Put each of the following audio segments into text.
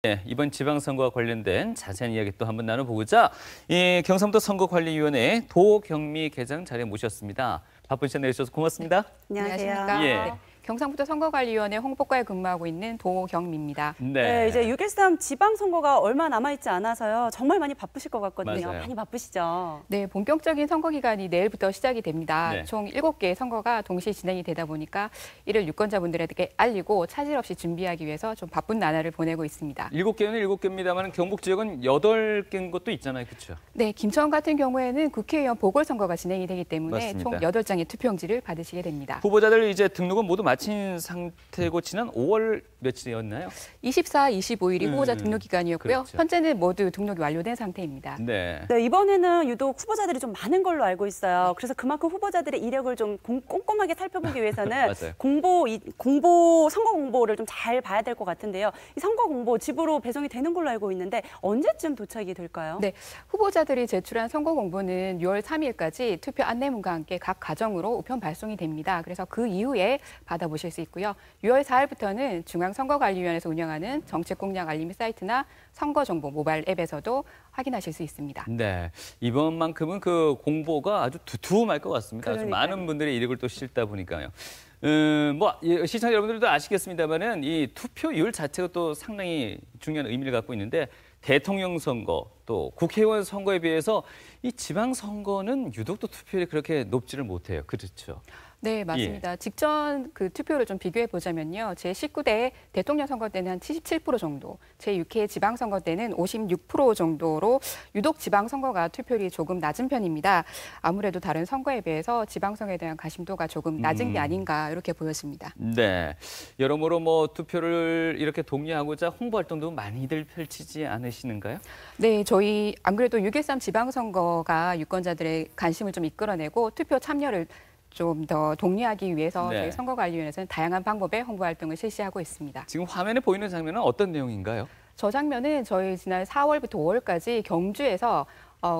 네, 이번 지방선거와 관련된 자세한 이야기 또 한번 나눠보고자 경상북도 선거관리위원회 도경미 계장 자리에 모셨습니다. 바쁜 시간 내주셔서 고맙습니다. 안녕하십니까. 예. 네, 경상북도 선거관리위원회 홍보과에 근무하고 있는 도경미입니다. 네. 이제 6.13 지방선거가 얼마 남아있지 않아서요. 정말 많이 바쁘실 것 같거든요. 맞아요. 많이 바쁘시죠? 네, 본격적인 선거 기간이 내일부터 시작이 됩니다. 네. 총 7개의 선거가 동시에 진행이 되다 보니까 이를 유권자분들에게 알리고 차질 없이 준비하기 위해서 좀 바쁜 나날을 보내고 있습니다. 7개는 7개입니다만 경북 지역은 8개인 것도 있잖아요. 그렇죠? 네, 김천 같은 경우에는 국회의원 보궐선거가 진행이 되기 때문에 맞습니다. 총 8장의 투표용지를 받으시게 됩니다. 후보자들 이제 등록은 모두 마친 상태고 지난 5월 며칠이었나요? 24, 25일이 후보자 등록 기간이었고요. 그렇죠. 현재는 모두 등록이 완료된 상태입니다. 네. 네, 이번에는 유독 후보자들이 좀 많은 걸로 알고 있어요. 그래서 그만큼 후보자들의 이력을 좀 꼼꼼하게 살펴보기 위해서는 맞아요. 선거 공보를 좀 잘 봐야 될 것 같은데요. 이 선거 공보 집으로 배송이 되는 걸로 알고 있는데 언제쯤 도착이 될까요? 네, 후보자들이 제출한 선거 공보는 6월 3일까지 투표 안내문과 함께 각 가정으로 우편 발송이 됩니다. 그래서 그 이후에 받아보실 수 있고요. 6월 4일부터는 중앙선거관리위원회에서 운영하는 정책공약 알림이 사이트나 선거정보 모바일 앱에서도 확인하실 수 있습니다. 네, 이번만큼은 그 공보가 아주 두툼할 것 같습니다. 아주 그러니까요. 많은 분들의 이력을 또 싣다 보니까요. 시청자 여러분들도 아시겠습니다만은 이 투표율 자체가 또 상당히 중요한 의미를 갖고 있는데 대통령 선거 또 국회의원 선거에 비해서 이 지방 선거는 유독 또 투표율이 그렇게 높지를 못해요. 그렇죠? 네, 맞습니다. 직전 그 투표를 좀 비교해 보자면요. 제19대 대통령 선거 때는 한 77% 정도, 제6회 지방선거 때는 56% 정도로 유독 지방선거가 투표율이 조금 낮은 편입니다. 아무래도 다른 선거에 비해서 지방선거에 대한 관심도가 조금 낮은 게 아닌가 이렇게 보여집니다. 네, 여러모로 투표를 이렇게 독려하고자 홍보 활동도 많이들 펼치지 않으시는가요? 네, 저희 안 그래도 6.13 지방선거가 유권자들의 관심을 좀 이끌어내고 투표 참여를 좀 더 독려하기 위해서 네. 저희 선거관리위원회에서는 다양한 방법의 홍보 활동을 실시하고 있습니다. 지금 화면에 보이는 장면은 어떤 내용인가요? 저 장면은 저희 지난 4월부터 5월까지 경주에서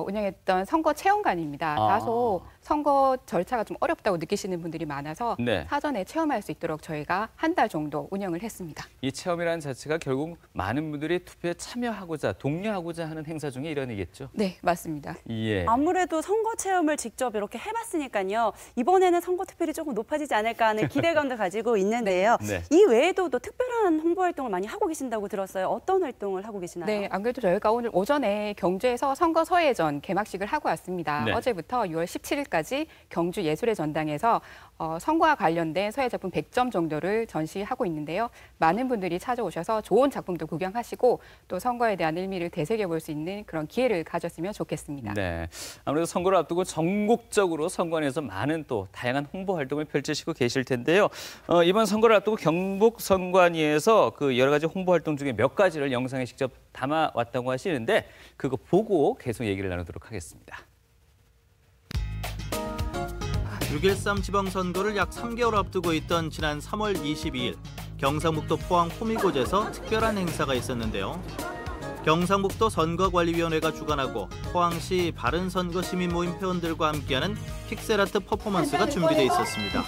운영했던 선거 체험관입니다. 아. 다소 선거 절차가 좀 어렵다고 느끼시는 분들이 많아서 네. 사전에 체험할 수 있도록 저희가 한 달 정도 운영을 했습니다. 이 체험이라는 자체가 결국 많은 분들이 투표에 참여하고자 독려하고자 하는 행사 중에 일환이겠죠? 네, 맞습니다. 예. 아무래도 선거 체험을 직접 이렇게 해봤으니까요. 이번에는 선거 투표율이 조금 높아지지 않을까 하는 기대감도 가지고 있는데요. 네. 이 외에도 또 특별한 홍보 활동을 많이 하고 계신다고 들었어요. 어떤 활동을 하고 계시나요? 네, 안 그래도 저희가 오늘 오전에 경주에서 선거서예전 개막식을 하고 왔습니다. 네. 어제부터 6월 17일까지 경주 예술의 전당에서 선거와 관련된 서예 작품 100점 정도를 전시하고 있는데요. 많은 분들이 찾아오셔서 좋은 작품도 구경하시고 또 선거에 대한 의미를 되새겨볼 수 있는 그런 기회를 가졌으면 좋겠습니다. 네. 아무래도 선거를 앞두고 전국적으로 선관위에서 많은 또 다양한 홍보 활동을 펼치시고 계실 텐데요. 이번 선거를 앞두고 경북 선관위에서 그 여러 가지 홍보 활동 중에 몇 가지를 영상에 직접 담아왔다고 하시는데 그거 보고 계속 얘기를 나누도록 하겠습니다. 6.13 지방선거를 약 3개월 앞두고 있던 지난 3월 22일 경상북도 포항 호미곶에서 특별한 행사가 있었는데요. 경상북도 선거관리위원회가 주관하고 포항시 바른선거 시민모임 회원들과 함께하는 픽셀아트 퍼포먼스가 준비돼 있었습니다.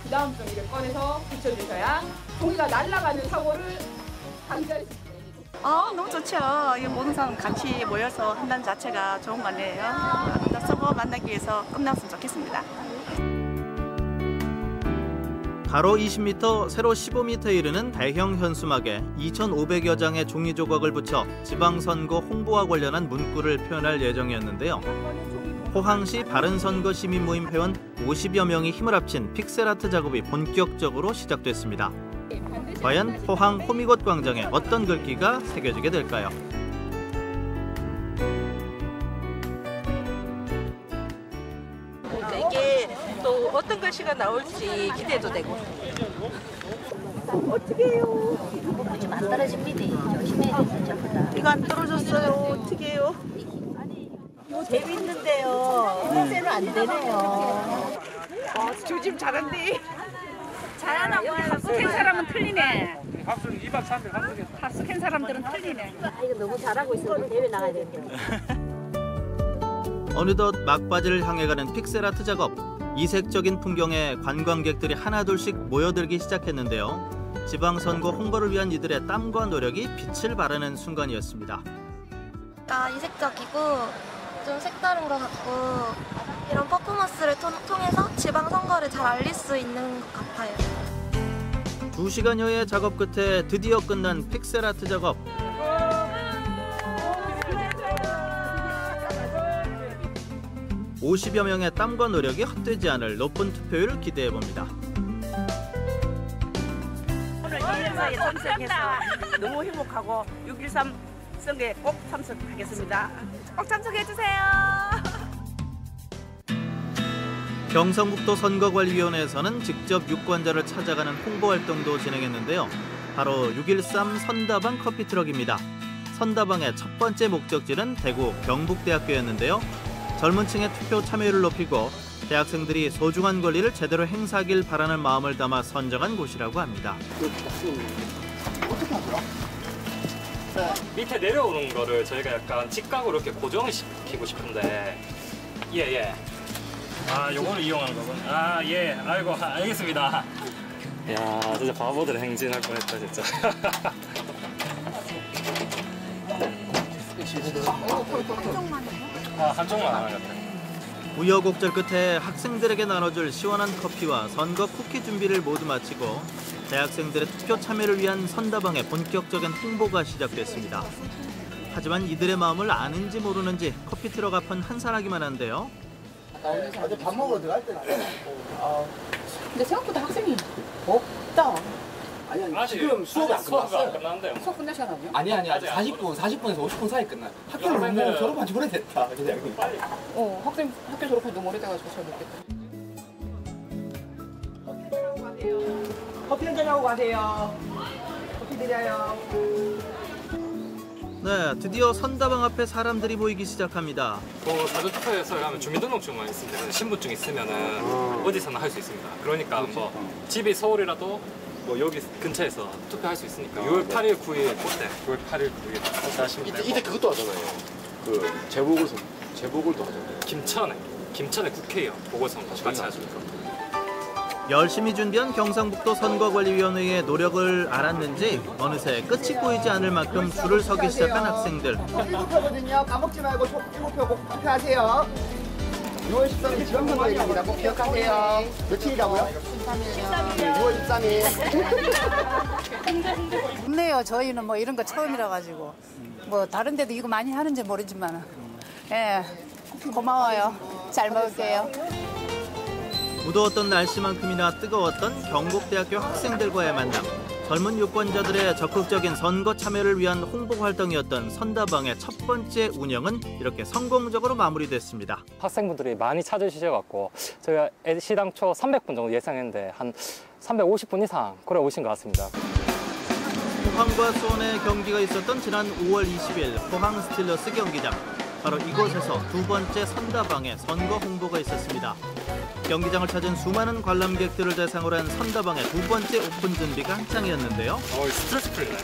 그 다음 종이를 꺼내서 붙여주셔야 종이가 날아가는 사고를 방지할 수 있어요. 너무 좋죠. 이 모든 사람 같이 모여서 한다는 자체가 좋은 거 아니에요. 서로 만나기 위해서 끝났으면 좋겠습니다. 가로 20m, 세로 15m 이르는 대형 현수막에 2,500여 장의 종이 조각을 붙여 지방선거 홍보와 관련한 문구를 표현할 예정이었는데요. 포항시 바른선거 시민모임 회원 50여 명이 힘을 합친 픽셀아트 작업이 본격적으로 시작됐습니다. 과연 포항 호미곶 광장에 어떤 글귀가 새겨지게 될까요? 이게 또 어떤 글씨가 나올지 기대도 되고. 어떻게 해요? 지금 안 떨어집니다. 조심해야 되죠, 전부 다. 이거 안 떨어졌어요. 어떻게 해요? 재밌는데요. 이래서는 안 되네요. 조짐 잘한대. 잘하나 몰라. 합숙한 사람은 틀리네. 합숙 2박 3일 합숙한 사람들은 틀리네. 이거 너무 잘하고 있어서 대회 나가야 되는데. 어느덧 막바지를 향해 가는 픽셀아트 작업. 이색적인 풍경에 관광객들이 하나둘씩 모여들기 시작했는데요. 지방선거 홍보를 위한 이들의 땀과 노력이 빛을 발하는 순간이었습니다. 이색적이고 좀 색다른 것 같고 이런 퍼포먼스를 통해서 지방선거를 잘 알릴 수 있는 것 같아요. 2시간여의 작업 끝에 드디어 끝난 픽셀 아트 작업. (50여) 명의 땀과 노력이 헛되지 않을 높은 투표율 기대해봅니다. 오늘 이 행사에 참석해서 너무 행복하고 6.13 선거에 꼭 참석하겠습니다. 꼭 참석해주세요. 경상북도 선거관리위원회에서는 직접 유권자를 찾아가는 홍보활동도 진행했는데요. 바로 6.13 선다방 커피트럭입니다. 선다방의 첫 번째 목적지는 대구 경북대학교였는데요. 젊은 층의 투표 참여율을 높이고 대학생들이 소중한 권리를 제대로 행사하길 바라는 마음을 담아 선정한 곳이라고 합니다. 어떻게 하더라? 밑에 내려오는 거를 저희가 약간 직각으로 이렇게 고정을 시키고 싶은데 예. 아, 요거를 이용하는 거군. 아, 예. 아이고, 알겠습니다. 야, 진짜 바보들 행진할 뻔했다, 진짜. 한쪽만 하는 것 같아. 우여곡절 끝에 학생들에게 나눠줄 시원한 커피와 선거 쿠키 준비를 모두 마치고 대학생들의 투표 참여를 위한 선다방의 본격적인 홍보가 시작됐습니다. 하지만 이들의 마음을 아는지 모르는지 커피 트럭 앞은 한산하기만 한데요. 어제 밥 먹으러 들어갈 때는 근데 생각보다 학생이 없다. 아니 지금 수업이 안 끝났어요. 수업 끝날 시간 아니에요? 아니 40분에서 50분 사이 끝나. 학교를 뭐 졸업한 지 오래됐다. 그냥. 학교 졸업한 지 너무 오래돼가지고 잘 모르겠다. 커피 한잔 하고 가세요. 커피 드려요. 네, 드디어 선다방 앞에 사람들이 모이기 시작합니다. 사전투표에서 하면 주민등록증만 있으면 되거든요. 신분증 있으면은 어디서나 할 수 있습니다. 그러니까 뭐 집이 서울이라도 뭐 여기 근처에서 투표할 수 있으니까 6월 8일, 9일 그때 6월 8일, 9일 하시면 되고 이때 그것도 하잖아요. 그 재보궐도 하잖아요. 김천에 국회의원 보궐선거 같이 하죠. 열심히 준비한 경상북도 선거관리위원회의 노력을 알았는지 어느새 끝이 보이지 않을 만큼 줄을 서기 시작한 학생들. 7표거든요. 까먹지 말고 7표 꼭 투표하세요. 6월 13일 지방선거일입니다. 꼭 기억하세요. 며칠이라고요? 13일이요. 6월 13일. 좋네요. 저희는 뭐 이런 거 처음이라 가지고 뭐 다른 데도 이거 많이 하는지 모르지만 예 고마워요. 잘 먹을게요. 무더웠던 날씨만큼이나 뜨거웠던 경북대학교 학생들과의 만남. 젊은 유권자들의 적극적인 선거 참여를 위한 홍보 활동이었던 선다방의 첫 번째 운영은 이렇게 성공적으로 마무리됐습니다. 학생분들이 많이 찾으셔갖고 저희가 시당초 300분 정도 예상했는데 한 350분 이상 그래 오신 것 같습니다. 포항과 수원의 경기가 있었던 지난 5월 20일 포항 스틸러스 경기장. 바로 이곳에서 두 번째 선다방의 선거 홍보가 있었습니다. 경기장을 찾은 수많은 관람객들을 대상으로 한 선다방의 두 번째 오픈 준비가 한창이었는데요. 스트레스 풀리네.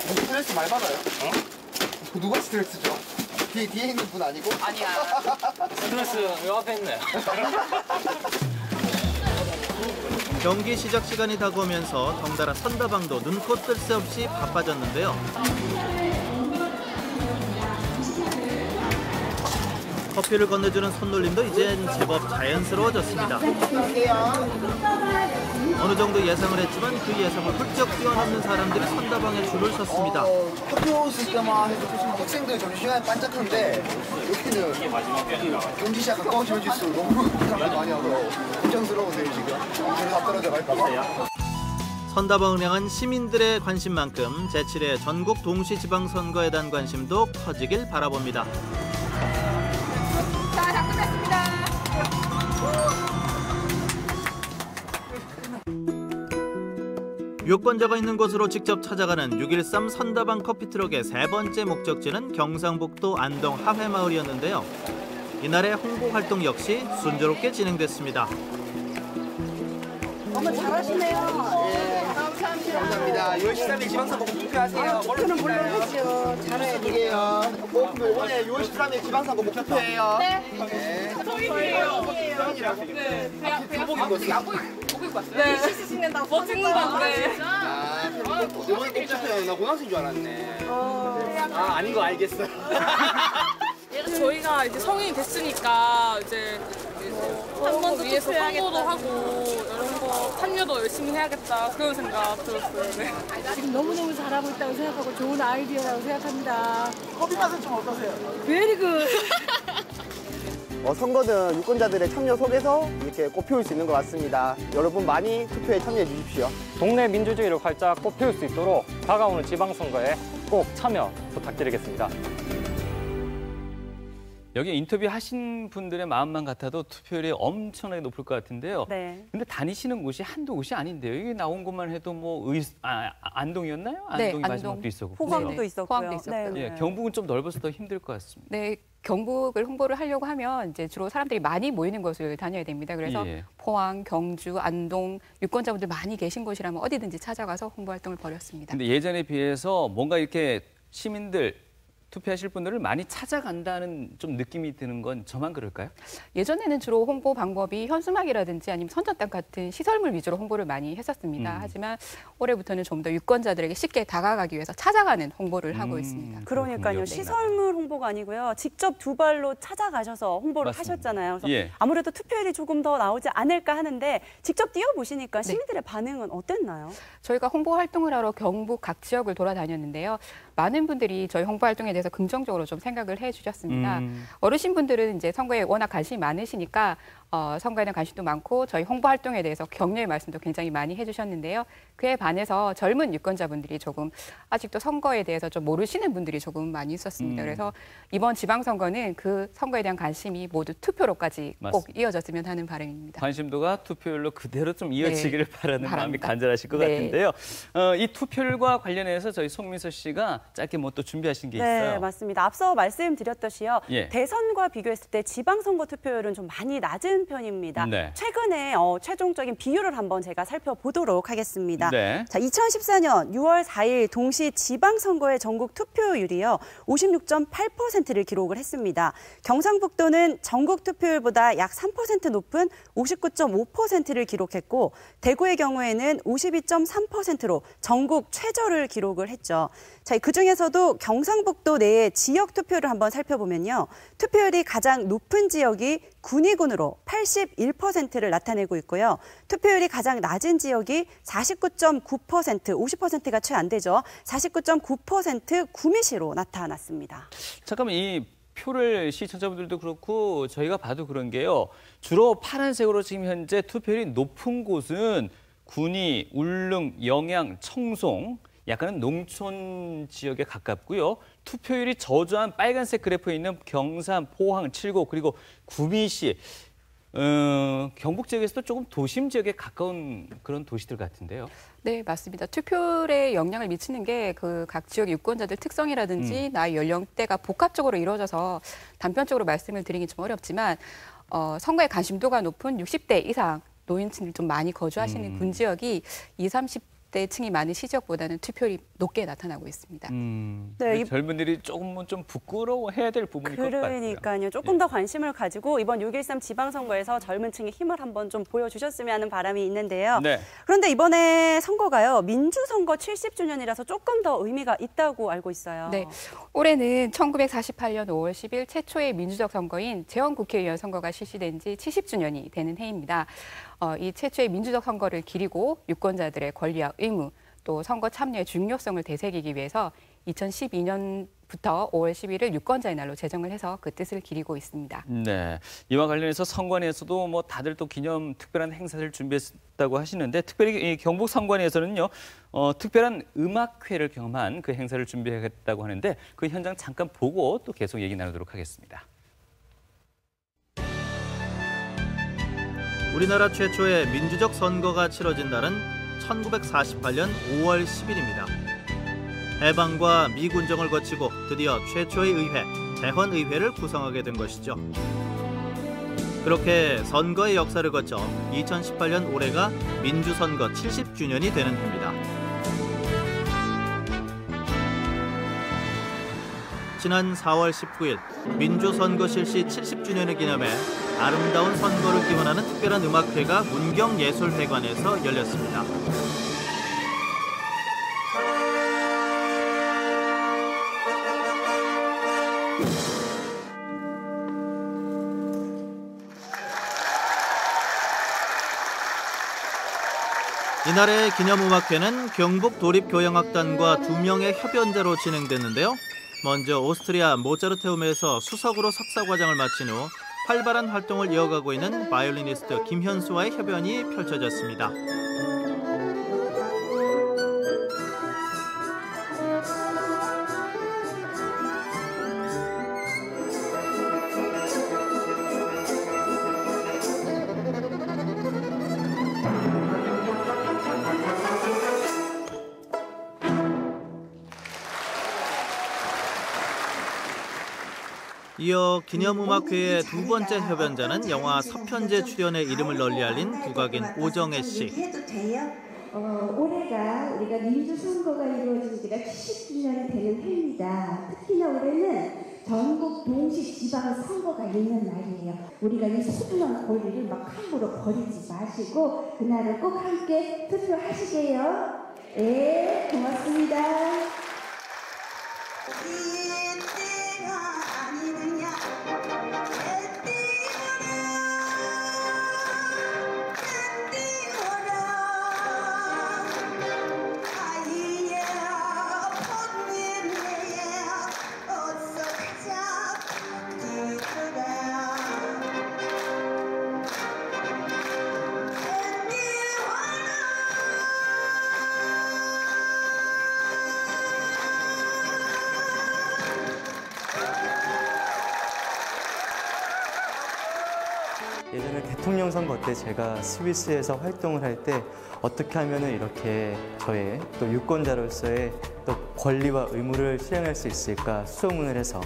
스트레스 많이 받아요? 누가 스트레스죠? 뒤에 있는 분 아니고? 아니야. 스트레스 요 앞에 있네. 경기 시작 시간이 다가오면서 덩달아 선다방도 눈코 뜰 새 없이 바빠졌는데요. 커피를 건네주는 손놀림도 이젠 제법 자연스러워졌습니다. 어느 정도 예상을 했지만 그 예상을 훌쩍 뛰어넘는 사람들이 선다방에 줄을 섰습니다. 투표 쓸 때만 해도 학생들 점심시간에 반짝하는데 여기는 경기 시작 가까워지면 질수록 너무 사람들 많이 하고 걱정스러운데요 지금. 저를 다 떨어져 갈까봐. 선다방을 향한 시민들의 관심만큼 제7회 전국 동시지방선거에 대한 관심도 커지길 바라봅니다. 자, 다 끝났습니다. 유권자가 있는 곳으로 직접 찾아가는 6.13 선다방 커피트럭의 세 번째 목적지는 경상북도 안동 하회마을이었는데요. 이날의 홍보 활동 역시 순조롭게 진행됐습니다. 너무 잘하시네요. 감사합니다. 6월 13일 지방선거 꼭 투표하세요. 저는 물론이죠. 잘해야 돼요. 이번에 6월 13일 지방선거 꼭 투표해요. 네. 소인이에요. 소인이라고. 네. 대학 보고 있거든요. 봤어요? 네. CC 찍는다고 뭐 찍는다는데. 아, 이번에 꼭 잡혀요. 나 고등학생인 줄 알았네. 아, 아닌 거 알겠어. 저희가 이제 성인이 됐으니까 이제 한 번 더 위해서 홍보도 하고 이런 거 참여도 열심히 해야겠다 그런 생각 들었어요. 네. 지금 너무너무 잘하고 있다고 생각하고 좋은 아이디어라고 생각합니다. 커피 맛은 좀 어떠세요? 베리 굿. 선거는 유권자들의 참여 속에서 이렇게 꽃피울 수 있는 것 같습니다. 여러분 많이 투표에 참여해 주십시오. 동네 민주주의를 활짝 꽃피울 수 있도록 다가오는 지방선거에 꼭 참여 부탁드리겠습니다. 여기 인터뷰하신 분들의 마음만 같아도 투표율이 엄청나게 높을 것 같은데요. 네. 근데 다니시는 곳이 한두 곳이 아닌데요. 여기 나온 곳만 해도 뭐 안동이었나요? 네, 안동이 마지막도 있었고. 포항도 있었고요. 포항도 있었고요. 네. 예, 경북은 좀 넓어서 더 힘들 것 같습니다. 네, 경북을 홍보를 하려고 하면 이제 주로 사람들이 많이 모이는 곳을 다녀야 됩니다. 그래서 예. 포항, 경주, 안동 유권자분들 많이 계신 곳이라면 어디든지 찾아가서 홍보 활동을 벌였습니다. 근데 예전에 비해서 뭔가 이렇게 시민들 투표하실 분들을 많이 찾아간다는 좀 느낌이 드는 건 저만 그럴까요? 예전에는 주로 홍보 방법이 현수막이라든지 아니면 선전단 같은 시설물 위주로 홍보를 많이 했었습니다. 하지만 올해부터는 좀 더 유권자들에게 쉽게 다가가기 위해서 찾아가는 홍보를 하고 있습니다. 그러니까요. 시설물 홍보가 아니고요. 직접 두 발로 찾아가셔서 홍보를 맞습니다. 하셨잖아요. 그래서 예. 아무래도 투표율이 조금 더 나오지 않을까 하는데 직접 뛰어보시니까 시민들의 반응은 어땠나요? 저희가 홍보 활동을 하러 경북 각 지역을 돌아다녔는데요. 많은 분들이 저희 홍보 활동에 대해서 긍정적으로 좀 생각을 해주셨습니다. 어르신분들은 이제 선거에 워낙 관심이 많으시니까 선거에는 관심도 많고 저희 홍보 활동에 대해서 격려의 말씀도 굉장히 많이 해주셨는데요. 그에 반해서 젊은 유권자분들이 조금 아직도 선거에 대해서 좀 모르시는 분들이 조금 많이 있었습니다. 그래서 이번 지방선거는 그 선거에 대한 관심이 모두 투표로까지 꼭 맞습니다. 이어졌으면 하는 바람입니다. 관심도가 투표율로 그대로 좀 이어지기를 바라는 마음이 바랍니다. 간절하실 것 네. 같은데요. 이 투표율과 관련해서 저희 송민서 씨가 짧게 뭐 또 준비하신 게 있어요. 네, 맞습니다. 앞서 말씀드렸듯이요. 예. 대선과 비교했을 때 지방선거 투표율은 좀 많이 낮은 편입니다. 네. 최근에 최종적인 비율을 한번 제가 살펴보도록 하겠습니다. 네. 자, 2014년 6월 4일 동시 지방선거의 전국 투표율이요. 56.8%를 기록을 했습니다. 경상북도는 전국 투표율보다 약 3% 높은 59.5%를 기록했고 대구의 경우에는 52.3%로 전국 최저를 기록을 했죠. 자, 그중에서도 경상북도 내의 지역 투표를 한번 살펴보면요. 투표율이 가장 높은 지역이 군위군으로 81%를 나타내고 있고요. 투표율이 가장 낮은 지역이 49.9%, 50%가 채 안 되죠. 49.9% 구미시로 나타났습니다. 잠깐만 이 표를 시청자분들도 그렇고 저희가 봐도 그런 게요. 주로 파란색으로 지금 현재 투표율이 높은 곳은 군위, 울릉, 영양, 청송, 약간은 농촌 지역에 가깝고요. 투표율이 저조한 빨간색 그래프에 있는 경산, 포항, 칠곡 그리고 구미시, 경북 지역에서도 조금 도심 지역에 가까운 그런 도시들 같은데요. 네, 맞습니다. 투표율에 영향을 미치는 게 그 각 지역 유권자들 특성이라든지 나이 연령대가 복합적으로 이루어져서 단편적으로 말씀을 드리기 좀 어렵지만 선거에 관심도가 높은 60대 이상 노인층이 좀 많이 거주하시는 군 지역이 20, 30대층이 많은 시지역보다는 투표율이 높게 나타나고 있습니다. 네, 젊은이들이 조금은 좀 부끄러워해야 될 부분일 것 같고요. 그러니까요. 조금 더 관심을 가지고 이번 6.13 지방선거에서 젊은 층의 힘을 한번 좀 보여주셨으면 하는 바람이 있는데요. 네. 그런데 이번에 선거가요. 민주선거 70주년이라서 조금 더 의미가 있다고 알고 있어요. 네, 올해는 1948년 5월 10일 최초의 민주적 선거인 재헌국회의원 선거가 실시된 지 70주년이 되는 해입니다. 이 최초의 민주적 선거를 기리고 유권자들의 권리와 의무, 또 선거 참여의 중요성을 되새기기 위해서 2012년부터 5월 11일 유권자의 날로 제정을 해서 그 뜻을 기리고 있습니다. 네, 이와 관련해서 선관위에서도 뭐 다들 또 기념 특별한 행사를 준비했다고 하시는데 특별히 이 경북 선관위에서는요 특별한 음악회를 경험한 그 행사를 준비하겠다고 하는데 그 현장 잠깐 보고 또 계속 얘기 나누도록 하겠습니다. 우리나라 최초의 민주적 선거가 치러진 날은 1948년 5월 10일입니다. 해방과 미군정을 거치고 드디어 최초의 의회, 재헌의회를 구성하게 된 것이죠. 그렇게 선거의 역사를 거쳐 2018년 올해가 민주선거 70주년이 되는 해입니다. 지난 4월 19일 민주선거 실시 70주년을 기념해 아름다운 선거를 기원하는 특별한 음악회가 문경예술회관에서 열렸습니다. 이날의 기념음악회는 경북도립교향악단과 2명의 협연자로 진행됐는데요. 먼저 오스트리아 모차르테움에서 수석으로 석사과정을 마친 후 활발한 활동을 이어가고 있는 바이올리니스트 김현수와의 협연이 펼쳐졌습니다. 이어 기념음악회의 두 번째 협연자는 영화 서편제 출연의 이름을 널리 알린 국악인 오정혜 씨. 올해가 우리가 민주선거가 이루어진 지가 70주년이 되는 해입니다. 특히나 올해는 전국 동시 지방선거가 있는 날이에요. 우리가 이 소중한 권리를 막 함부로 버리지 마시고 그날은 꼭 함께 투표하시게요. 네, 고맙습니다. 예전에 대통령 선거 때 제가 스위스에서 활동을 할 때 어떻게 하면 이렇게 저의 또 유권자로서의 또 권리와 의무를 실행할 수 있을까 수소문을 해서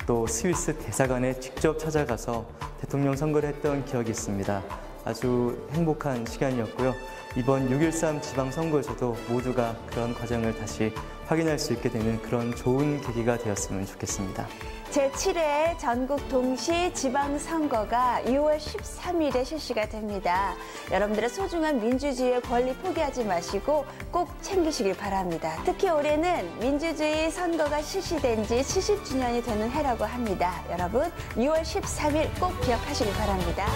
또 스위스 대사관에 직접 찾아가서 대통령 선거를 했던 기억이 있습니다. 아주 행복한 시간이었고요. 이번 6.13 지방선거에서도 모두가 그런 과정을 다시 확인할 수 있게 되는 그런 좋은 계기가 되었으면 좋겠습니다. 제7회 전국 동시 지방선거가 6월 13일에 실시가 됩니다. 여러분들의 소중한 민주주의의 권리 포기하지 마시고 꼭 챙기시길 바랍니다. 특히 올해는 민주주의 선거가 실시된 지 70주년이 되는 해라고 합니다. 여러분 6월 13일 꼭 기억하시길 바랍니다.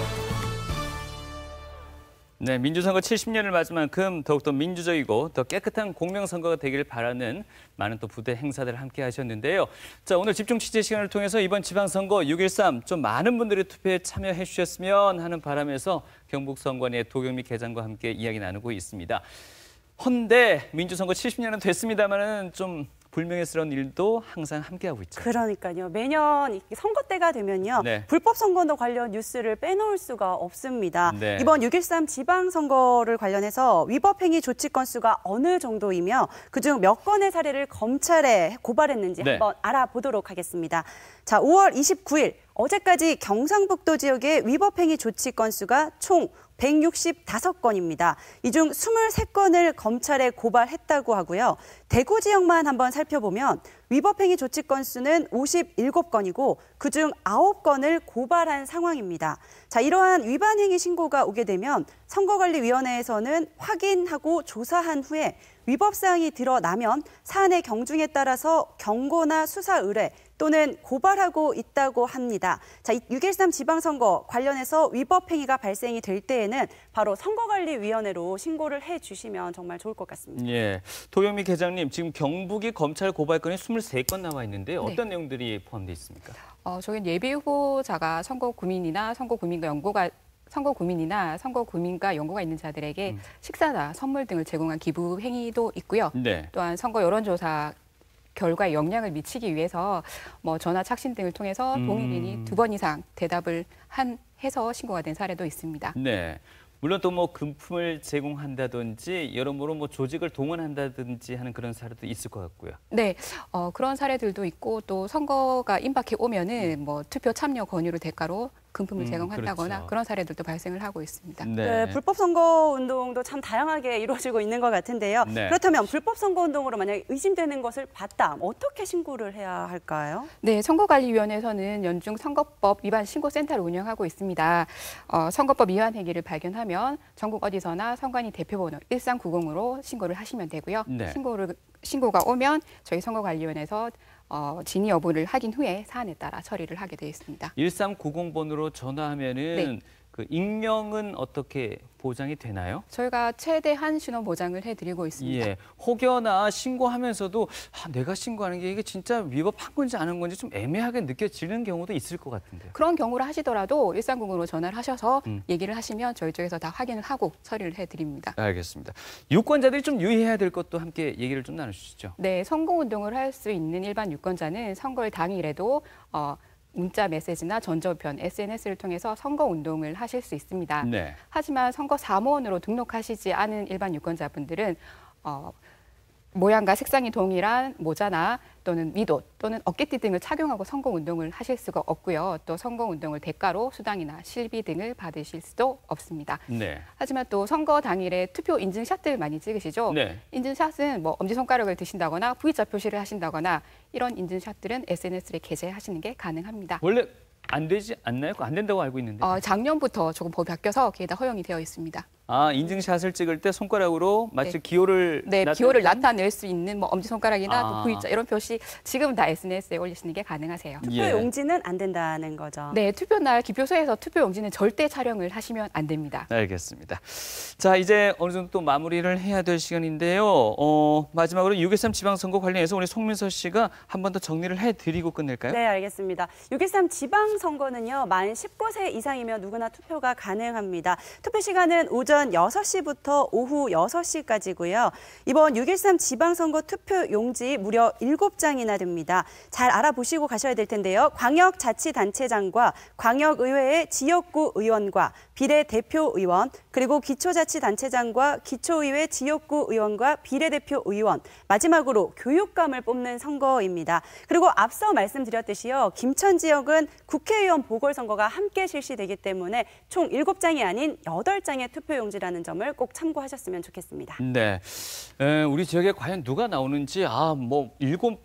네, 민주선거 70년을 맞은 만큼 더욱더 민주적이고 더 깨끗한 공명선거가 되기를 바라는 많은 또 부대 행사들을 함께 하셨는데요. 자, 오늘 집중 취재 시간을 통해서 이번 지방선거 6.13 좀 많은 분들이 투표에 참여해 주셨으면 하는 바람에서 경북선관위의 도경미 계장과 함께 이야기 나누고 있습니다. 헌데 민주선거 70년은 됐습니다만은 좀 불명예스러운 일도 항상 함께하고 있죠. 그러니까요. 매년 선거 때가 되면요. 네. 불법 선거 관련 뉴스를 빼놓을 수가 없습니다. 네. 이번 6.13 지방선거를 관련해서 위법행위 조치 건수가 어느 정도이며 그중 몇 건의 사례를 검찰에 고발했는지 네. 한번 알아보도록 하겠습니다. 자, 5월 29일 어제까지 경상북도 지역의 위법행위 조치 건수가 총 165건입니다. 이 중 23건을 검찰에 고발했다고 하고요. 대구 지역만 한번 살펴보면 위법행위 조치 건수는 57건이고 그중 9건을 고발한 상황입니다. 자, 이러한 위반 행위 신고가 오게 되면 선거관리위원회에서는 확인하고 조사한 후에 위법 사항이 드러나면 사안의 경중에 따라서 경고나 수사 의뢰 또는 고발하고 있다고 합니다. 자, 6.13 지방선거 관련해서 위법 행위가 발생이 될 때에는 바로 선거관리위원회로 신고를 해주시면 정말 좋을 것 같습니다. 예, 도경미 계장님, 지금 경북이 검찰 고발건이 23건 나와 있는데 어떤 내용들이 포함되어 있습니까? 저희는 예비 후보자가 선거구민이나 선거구민과 연고가 있는 자들에게 식사나 선물 등을 제공한 기부 행위도 있고요. 네. 또한 선거 여론조사 결과에 영향을 미치기 위해서 전화 착신 등을 통해서 동일인이 2번 이상 대답을 해서 신고가 된 사례도 있습니다. 네. 물론 또 금품을 제공한다든지 여러모로 조직을 동원한다든지 하는 그런 사례도 있을 것 같고요. 네, 그런 사례들도 있고 또 선거가 임박해 오면은 투표 참여 권유를 대가로 금품을 제공한다거나 그렇죠. 그런 사례들도 발생을 하고 있습니다. 네, 불법 선거 운동도 참 다양하게 이루어지고 있는 것 같은데요. 네. 그렇다면 불법 선거 운동으로 만약 의심되는 것을 봤다, 어떻게 신고를 해야 할까요? 네, 선거관리위원회에서는 연중 선거법 위반 신고센터를 운영하고 있습니다. 선거법 위반 행위를 발견하면 전국 어디서나 선관위 대표번호 1390으로 신고를 하시면 되고요. 네. 신고가 오면 저희 선거관리위원회에서 진위 여부를 확인 후에 사안에 따라 처리를 하게 되어 있습니다. 1390번으로 전화하면은 네. 그 익명은 어떻게 보장이 되나요? 저희가 최대한 신원 보장을 해드리고 있습니다. 예, 혹여나 신고하면서도 내가 신고하는 게 이게 진짜 위법한 건지 아닌 건지 좀 애매하게 느껴지는 경우도 있을 것 같은데요. 그런 경우를 하시더라도 1390으로 전화를 하셔서 얘기를 하시면 저희 쪽에서 다 확인을 하고 처리를 해드립니다. 알겠습니다. 유권자들이 좀 유의해야 될 것도 함께 얘기를 좀 나누시죠. 네, 선거운동을 할 수 있는 일반 유권자는 선거일 당일에도 문자 메시지나 전조편, SNS를 통해서 선거운동을 하실 수 있습니다. 네. 하지만 선거 사무원으로 등록하시지 않은 일반 유권자분들은 모양과 색상이 동일한 모자나 또는 밑옷 또는 어깨띠 등을 착용하고 선거운동을 하실 수가 없고요. 또 선거운동을 대가로 수당이나 실비 등을 받으실 수도 없습니다. 네. 하지만 또 선거 당일에 투표 인증샷들 많이 찍으시죠? 네. 인증샷은 뭐 엄지손가락을 드신다거나 V자 표시를 하신다거나 이런 인증샷들은 SNS에 게재하시는 게 가능합니다. 원래 안 되지 않나요? 안 된다고 알고 있는데. 작년부터 조금 법이 바뀌어서 그게 다 허용이 되어 있습니다. 인증샷을 찍을 때 손가락으로 마치 네. 기호를 기호를 나타낼 수 있는 뭐 엄지손가락이나 또 V자 이런 표시 지금 다 SNS에 올리시는 게 가능하세요. 투표 용지는 안 된다는 거죠. 네, 투표날 기표소에서 투표 용지는 절대 촬영을 하시면 안 됩니다. 알겠습니다. 자, 이제 어느 정도 또 마무리를 해야 될 시간인데요. 마지막으로 6.13 지방선거 관련해서 우리 송민서 씨가 한 번 더 정리를 해드리고 끝낼까요? 네, 알겠습니다. 6.13 지방선거는요, 만 19세 이상이면 누구나 투표가 가능합니다. 투표 시간은 오전 6시부터 오후 6시까지고요. 이번 6.13 지방선거 투표 용지 무려 7장이나 됩니다. 잘 알아보시고 가셔야 될 텐데요. 광역자치단체장과 광역의회의 지역구 의원과 비례대표 의원, 그리고 기초자치단체장과 기초의회 지역구 의원과 비례대표 의원, 마지막으로 교육감을 뽑는 선거입니다. 그리고 앞서 말씀드렸듯이요, 김천 지역은 국회의원 보궐선거가 함께 실시되기 때문에 총 7장이 아닌 8장의 투표용지라는 점을 꼭 참고하셨으면 좋겠습니다. 네, 우리 지역에 과연 누가 나오는지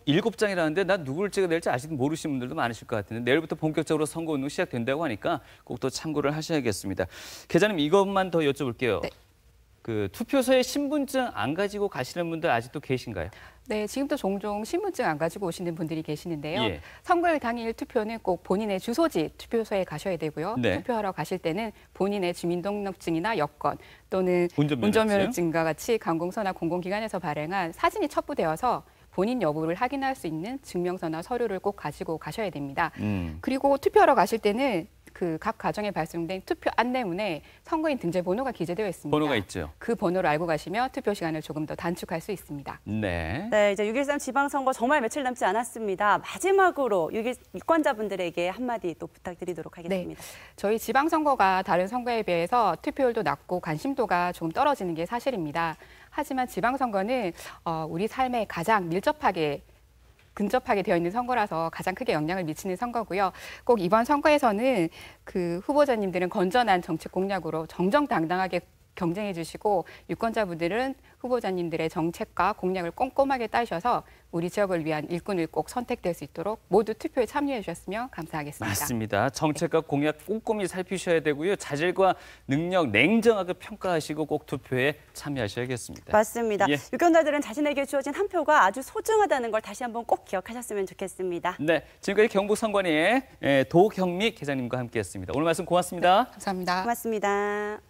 일곱 장이라는데 나 누구를 찍어야 될지 아직 모르시는 분들도 많으실 것 같은데 내일부터 본격적으로 선거운동 시작된다고 하니까 꼭 또 참고를 하셔야겠습니다. 계장님 이것만 더 여쭤볼게요. 네. 그 투표소에 신분증 안 가지고 가시는 분들 아직도 계신가요? 네, 지금도 종종 신분증 안 가지고 오시는 분들이 계시는데요. 예. 선거일 당일 투표는 꼭 본인의 주소지 투표소에 가셔야 되고요. 네. 투표하러 가실 때는 본인의 주민등록증이나 여권 또는 운전면허증? 운전면허증과 같이 관공서나 공공기관에서 발행한 사진이 첩부되어서 본인 여부를 확인할 수 있는 증명서나 서류를 꼭 가지고 가셔야 됩니다. 그리고 투표하러 가실 때는 그 각 가정에 발송된 투표 안내문에 선거인 등재 번호가 기재되어 있습니다. 번호가 있죠. 그 번호를 알고 가시면 투표 시간을 조금 더 단축할 수 있습니다. 네. 네, 이제 6.13 지방선거 정말 며칠 남지 않았습니다. 마지막으로 유권자분들에게 한마디 또 부탁드리도록 하겠습니다. 네, 저희 지방선거가 다른 선거에 비해서 투표율도 낮고 관심도가 조금 떨어지는 게 사실입니다. 하지만 지방선거는 우리 삶에 가장 근접하게 되어 있는 선거라서 가장 크게 영향을 미치는 선거고요. 꼭 이번 선거에서는 그 후보자님들은 건전한 정책 공약으로 정정당당하게 경쟁해 주시고 유권자분들은 후보자님들의 정책과 공약을 꼼꼼하게 따셔서 우리 지역을 위한 일꾼을 꼭 선택될 수 있도록 모두 투표에 참여해 주셨으면 감사하겠습니다. 맞습니다. 정책과 공약 꼼꼼히 살피셔야 되고요. 자질과 능력 냉정하게 평가하시고 꼭 투표에 참여하셔야겠습니다. 맞습니다. 예. 유권자들은 자신에게 주어진 한 표가 아주 소중하다는 걸 다시 한번 꼭 기억하셨으면 좋겠습니다. 네, 지금까지 경북선관위의 도경미 계장님과 함께했습니다. 오늘 말씀 고맙습니다. 감사합니다. 고맙습니다.